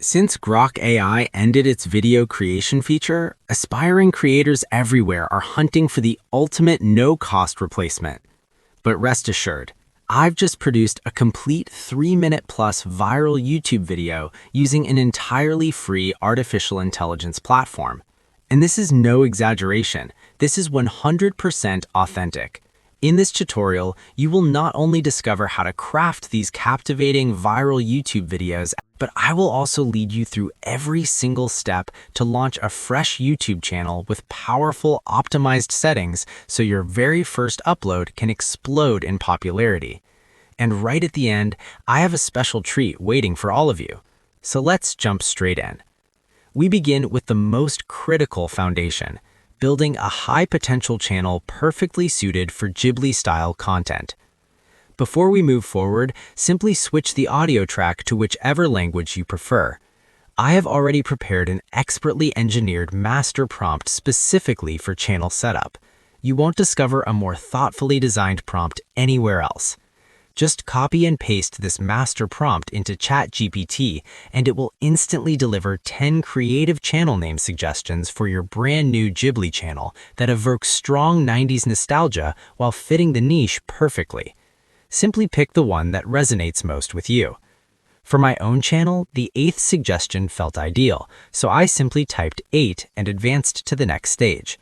Since Grok AI ended its video creation feature, aspiring creators everywhere are hunting for the ultimate no-cost replacement. But rest assured, I've just produced a complete 3-minute plus viral YouTube video using an entirely free artificial intelligence platform. And this is no exaggeration. This is 100% authentic. In this tutorial, you will not only discover how to craft these captivating viral YouTube videos, but I will also lead you through every single step to launch a fresh YouTube channel with powerful optimized settings so your very first upload can explode in popularity. And right at the end, I have a special treat waiting for all of you. So let's jump straight in. We begin with the most critical foundation: building a high-potential channel perfectly suited for Ghibli-style content. Before we move forward, simply switch the audio track to whichever language you prefer. I have already prepared an expertly engineered master prompt specifically for channel setup. You won't discover a more thoughtfully designed prompt anywhere else. Just copy and paste this master prompt into ChatGPT, and it will instantly deliver 10 creative channel name suggestions for your brand new Ghibli channel that evoke strong 90s nostalgia while fitting the niche perfectly. Simply pick the one that resonates most with you. For my own channel, the 8th suggestion felt ideal, so I simply typed 8 and advanced to the next stage.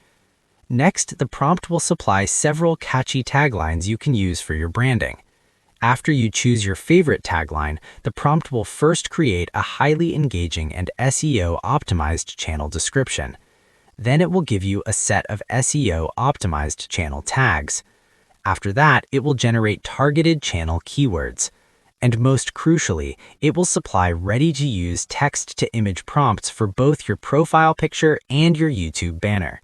Next, the prompt will supply several catchy taglines you can use for your branding. After you choose your favorite tagline, the prompt will first create a highly engaging and SEO-optimized channel description. Then it will give you a set of SEO-optimized channel tags. After that, it will generate targeted channel keywords. And most crucially, it will supply ready-to-use text-to-image prompts for both your profile picture and your YouTube banner.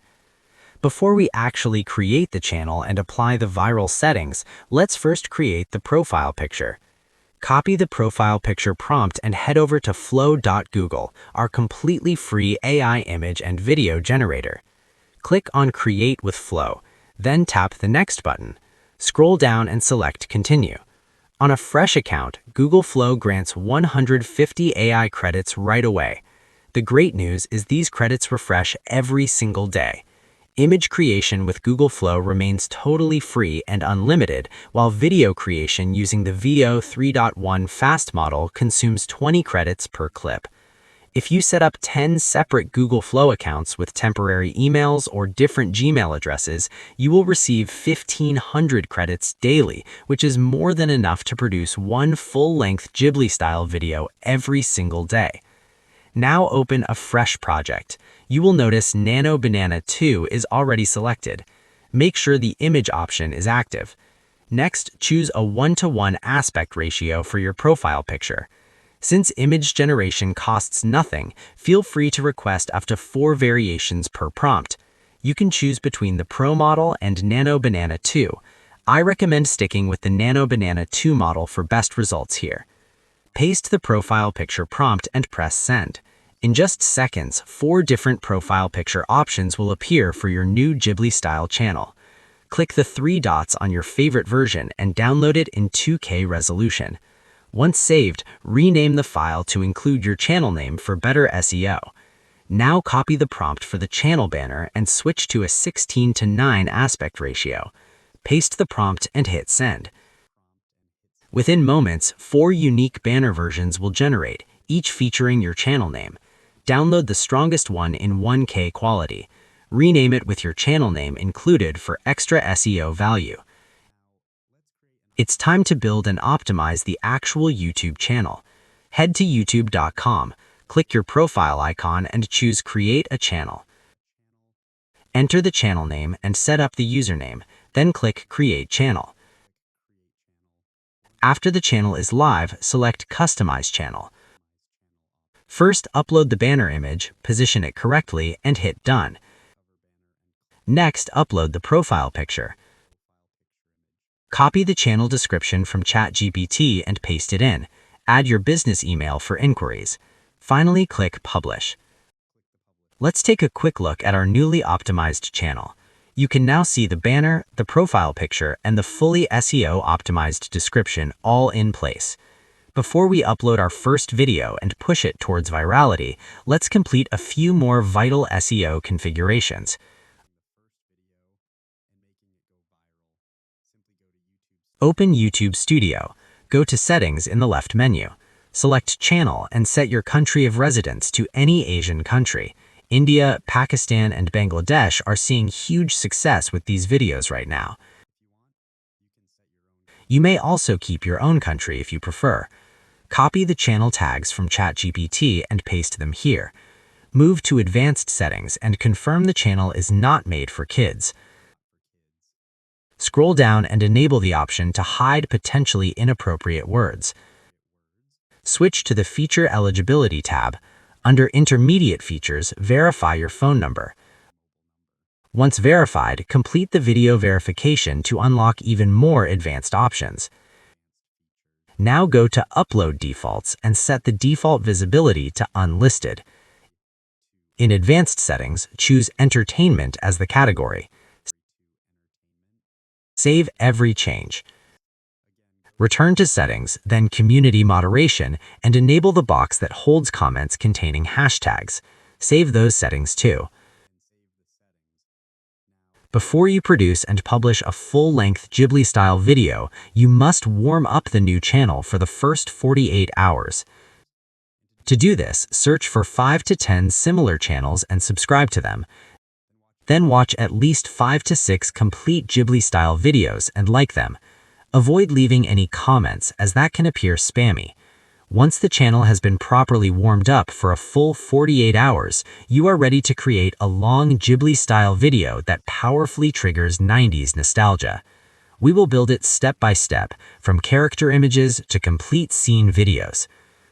Before we actually create the channel and apply the viral settings, let's first create the profile picture. Copy the profile picture prompt and head over to flow.google, our completely free AI image and video generator. Click on Create with Flow, then tap the Next button. Scroll down and select Continue. On a fresh account, Google Flow grants 150 AI credits right away. The great news is these credits refresh every single day. Image creation with Google Flow remains totally free and unlimited, while video creation using the VO 3.1 fast model consumes 20 credits per clip. If you set up 10 separate Google Flow accounts with temporary emails or different Gmail addresses, you will receive 1,500 credits daily, which is more than enough to produce one full-length Ghibli-style video every single day. Now open a fresh project. You will notice Nano Banana 2 is already selected. Make sure the image option is active. Next, choose a 1:1 aspect ratio for your profile picture. Since image generation costs nothing, feel free to request up to 4 variations per prompt. You can choose between the Pro model and Nano Banana 2. I recommend sticking with the Nano Banana 2 model for best results here. Paste the profile picture prompt and press Send. In just seconds, 4 different profile picture options will appear for your new Ghibli-style channel. Click the 3 dots on your favorite version and download it in 2K resolution. Once saved, rename the file to include your channel name for better SEO. Now copy the prompt for the channel banner and switch to a 16:9 aspect ratio. Paste the prompt and hit Send. Within moments, 4 unique banner versions will generate, each featuring your channel name. Download the strongest one in 1K quality. Rename it with your channel name included for extra SEO value. It's time to build and optimize the actual YouTube channel. Head to youtube.com, click your profile icon and choose Create a Channel. Enter the channel name and set up the username, then click Create Channel. After the channel is live, select Customize Channel. First, upload the banner image, position it correctly, and hit Done. Next, upload the profile picture. Copy the channel description from ChatGPT and paste it in. Add your business email for inquiries. Finally, click Publish. Let's take a quick look at our newly optimized channel. You can now see the banner, the profile picture, and the fully SEO-optimized description all in place. Before we upload our first video and push it towards virality, let's complete a few more vital SEO configurations. Open YouTube Studio. Go to Settings in the left menu. Select Channel and set your country of residence to any Asian country. India, Pakistan, and Bangladesh are seeing huge success with these videos right now. You may also keep your own country if you prefer. Copy the channel tags from ChatGPT and paste them here. Move to Advanced Settings and confirm the channel is not made for kids. Scroll down and enable the option to hide potentially inappropriate words. Switch to the Feature Eligibility tab. Under Intermediate Features, verify your phone number. Once verified, complete the video verification to unlock even more advanced options. Now go to Upload Defaults and set the default visibility to Unlisted. In Advanced Settings, choose Entertainment as the category. Save every change. Return to Settings, then Community Moderation, and enable the box that holds comments containing hashtags. Save those settings too. Before you produce and publish a full-length Ghibli-style video, you must warm up the new channel for the first 48 hours. To do this, search for 5 to 10 similar channels and subscribe to them. Then watch at least 5 to 6 complete Ghibli-style videos and like them. Avoid leaving any comments as that can appear spammy. Once the channel has been properly warmed up for a full 48 hours, you are ready to create a long Ghibli-style video that powerfully triggers 90s nostalgia. We will build it step by step, from character images to complete scene videos.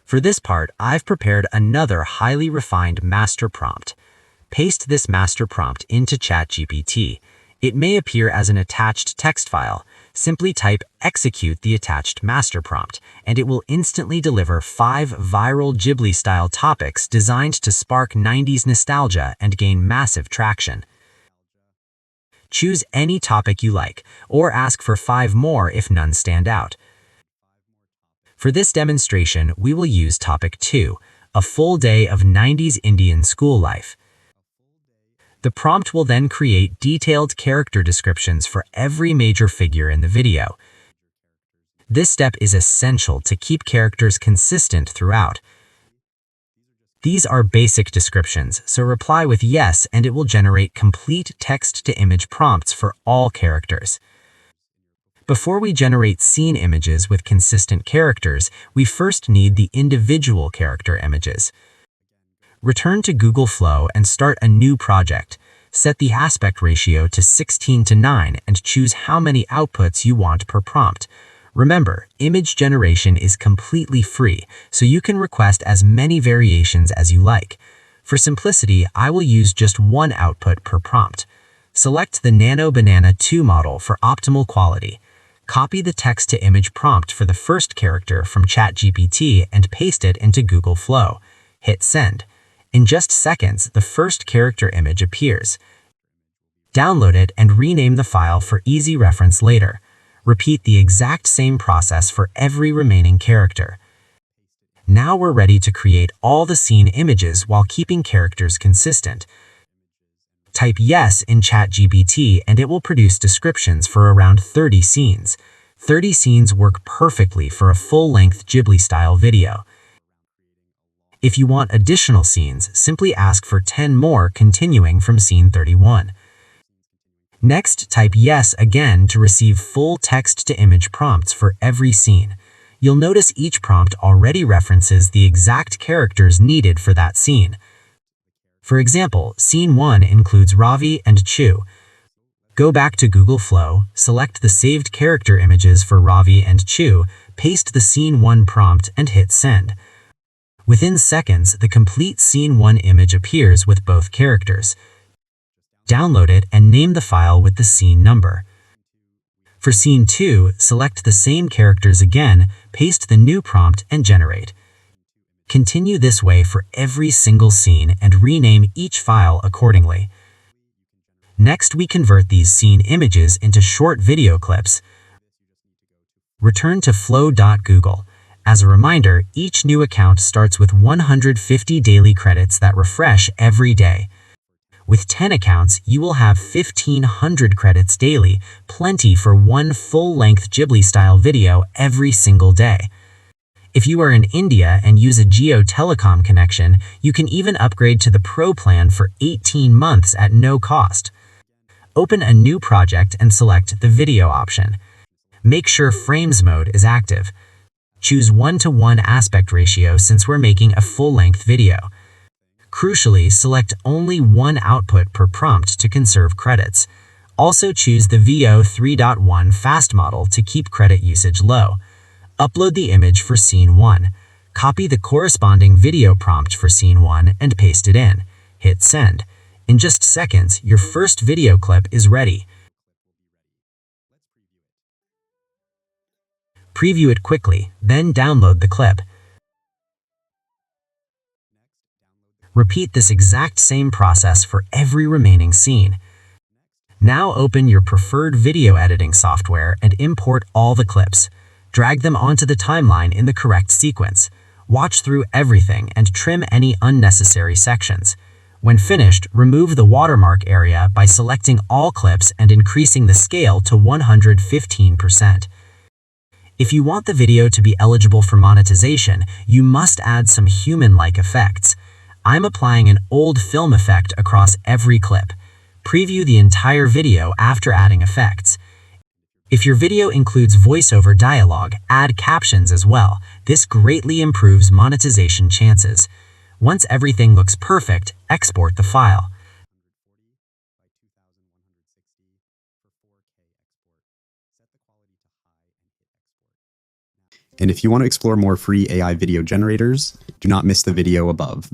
For this part, I've prepared another highly refined master prompt. Paste this master prompt into ChatGPT. It may appear as an attached text file. Simply type execute the attached master prompt, and it will instantly deliver 5 viral Ghibli-style topics designed to spark 90s nostalgia and gain massive traction. Choose any topic you like, or ask for 5 more if none stand out. For this demonstration, we will use topic 2, a full day of 90s Indian school life. The prompt will then create detailed character descriptions for every major figure in the video. This step is essential to keep characters consistent throughout. These are basic descriptions, so reply with yes and it will generate complete text-to-image prompts for all characters. Before we generate scene images with consistent characters, we first need the individual character images. Return to Google Flow and start a new project. Set the aspect ratio to 16:9 and choose how many outputs you want per prompt. Remember, image generation is completely free, so you can request as many variations as you like. For simplicity, I will use just one output per prompt. Select the Nano Banana 2 model for optimal quality. Copy the text-to-image prompt for the first character from ChatGPT and paste it into Google Flow. Hit send. In just seconds, the first character image appears. Download it and rename the file for easy reference later. Repeat the exact same process for every remaining character. Now we're ready to create all the scene images while keeping characters consistent. Type yes in ChatGPT and it will produce descriptions for around 30 scenes. 30 scenes work perfectly for a full-length Ghibli-style video. If you want additional scenes, simply ask for 10 more continuing from scene 31. Next, type yes again to receive full text-to-image prompts for every scene. You'll notice each prompt already references the exact characters needed for that scene. For example, scene 1 includes Ravi and Chu. Go back to Google Flow, select the saved character images for Ravi and Chu, paste the scene 1 prompt and hit send. Within seconds, the complete scene 1 image appears with both characters. Download it and name the file with the scene number. For scene 2, select the same characters again, paste the new prompt and generate. Continue this way for every single scene and rename each file accordingly. Next, we convert these scene images into short video clips. Return to flow.google. As a reminder, each new account starts with 150 daily credits that refresh every day. With 10 accounts, you will have 1,500 credits daily, plenty for one full-length Ghibli-style video every single day. If you are in India and use a Jio Telecom connection, you can even upgrade to the Pro plan for 18 months at no cost. Open a new project and select the video option. Make sure frames mode is active. Choose 1:1 aspect ratio since we're making a full-length video. Crucially, select only one output per prompt to conserve credits. Also choose the VO 3.1 fast model to keep credit usage low. Upload the image for scene 1. Copy the corresponding video prompt for scene 1 and paste it in. Hit send. In just seconds, your first video clip is ready. Preview it quickly, then download the clip. Repeat this exact same process for every remaining scene. Now open your preferred video editing software and import all the clips. Drag them onto the timeline in the correct sequence. Watch through everything and trim any unnecessary sections. When finished, remove the watermark area by selecting all clips and increasing the scale to 115%. If you want the video to be eligible for monetization, you must add some human-like effects. I'm applying an old film effect across every clip. Preview the entire video after adding effects. If your video includes voiceover dialogue, add captions as well. This greatly improves monetization chances. Once everything looks perfect, export the file. And if you want to explore more free AI video generators, do not miss the video above.